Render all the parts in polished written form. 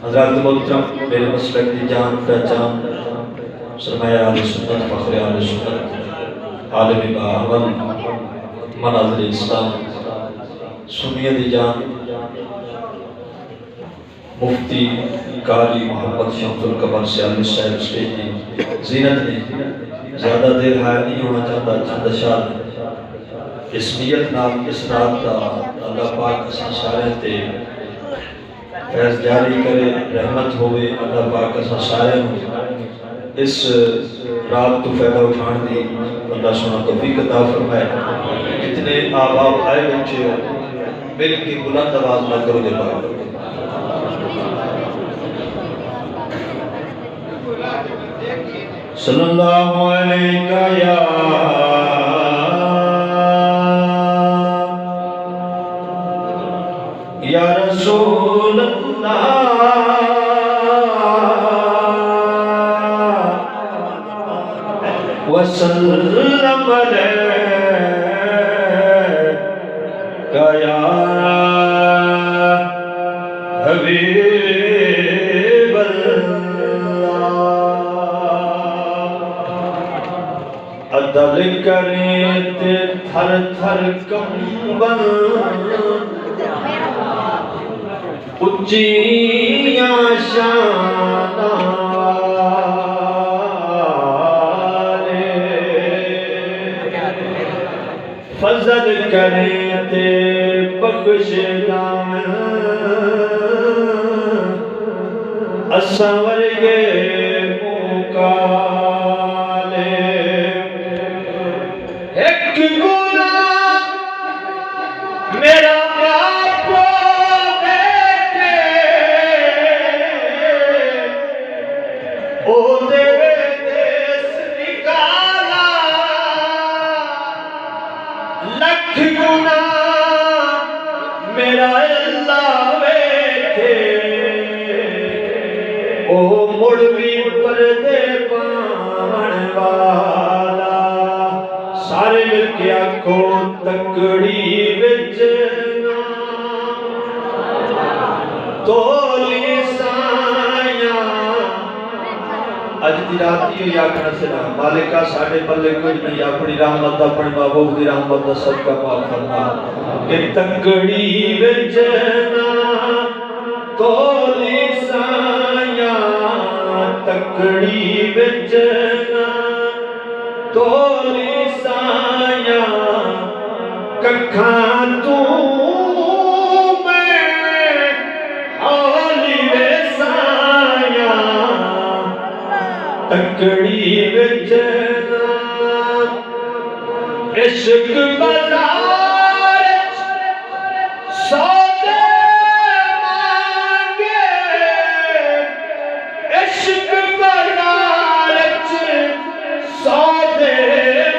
हज़रत मोहतरम मेरे मसलक की जान पहचान सरमाया आले सुन्नत फ़ख्र आले सुन्नत आलिम बाअमल मनाज़िर इस्लाम सुन्नियत की जान मुफ्ती कारी मोहम्मद शम्सुल कमर सियाली साहब स्टेज की ज़ीनत ने ज़्यादा देर हायल नहीं होना चाहता। चंद अशार इस नियत नाल इस रात का अल्लाह पाक असां सारे ते फैज़ जारी करे, रहमत होवे। अल्लाह पाक असां सारे इस रात तो फ़ायदा उठाने की अल्लाह सोना तौफीक अता फरमाए। जितने आबाब आए बच्चे हो मिल के बुलंद आवाज़ ना करो दे पाक सल्लल्लाहु अलैहि या रसूल अल्लाह वसल्लम अलैका या हबीब अल्लाह। अदल करे ते थर थर कंबल उच्चियां शानां वाले फजल करे ते बख्श दामन असां वर्गे मुकाले। एक गुनाह मेरा ओ तेरे देश निकाला लख गुना मेरा अल्लाह वेखे ओ मुड़वी परदे पावन वाला। सारे मिलके आखो तकड़ी विच ना तोली अज की रात ही आखना से मालिका साढ़े पल्ले कुछ नहीं, अपनी रहमत अपने महबूब की रहमत का सदका माफ फरमा। कि तकड़ी विच ना तोली साया तकड़ी विच ना तोली साया कखां तू तकड़ी विच ना इश्क बाज़ार सौदे मांगे इश्क बाज़ार सौदे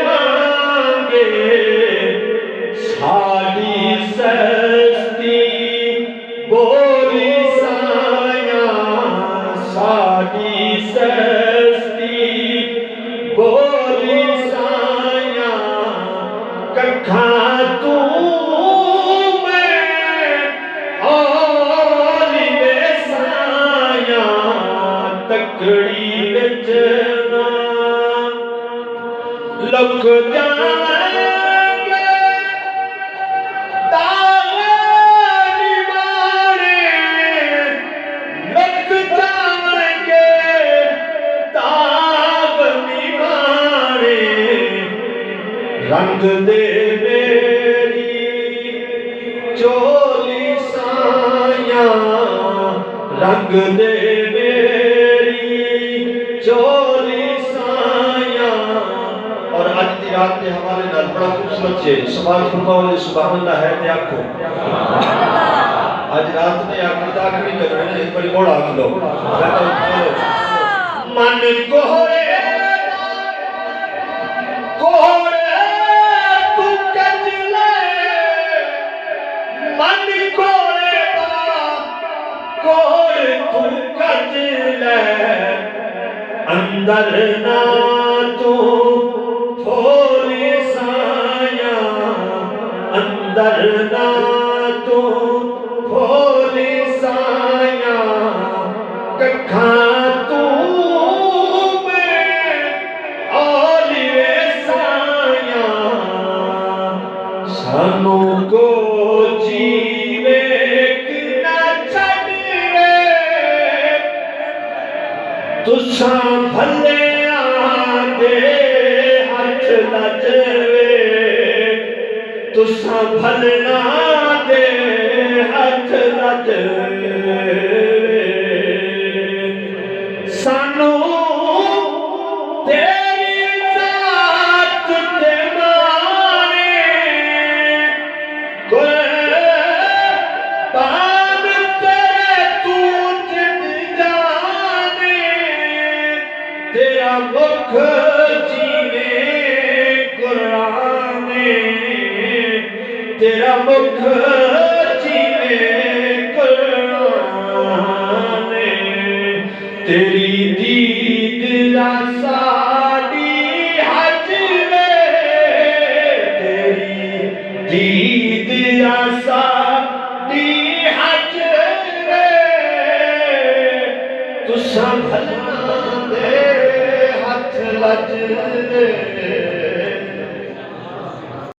मांगे साड़ी सस्ती बोली साया साड़ी बोली साया कखां तू मैं ओली वे साया तकड़ी विच ना लुक जाएंगे तारे निवारे लुक जाएंगे रंग दे मेरी चोली साया रंग दे मेरी चोली साया। और आज की रात के हमारे नाल बड़ा खूबसूरत है सवाल फरमाओ सुभान अल्लाह है ते आखो आज रात ने आखिरी करने एक बार मोड़ आख लो मन कोहरे तू कजले मन कोहरे तू कजले अंदर ना तू थोड़ी साया दरना तू भोली साया कखा तू में ओलिवे साया सानू को जीवे ना छड़वे तुसा भले आदे हथ लजवे तुसा भलना दे हथ लजवे सानू तेरी जात ते माने कुर्बान तेरे तू जिद जाने तेरा मुख जीवे कुराने तेरा मुख जीवे कुराने तेरी दीद साडी हज में तेरी दीद साडी हज में तुसा भलना दे हथ लज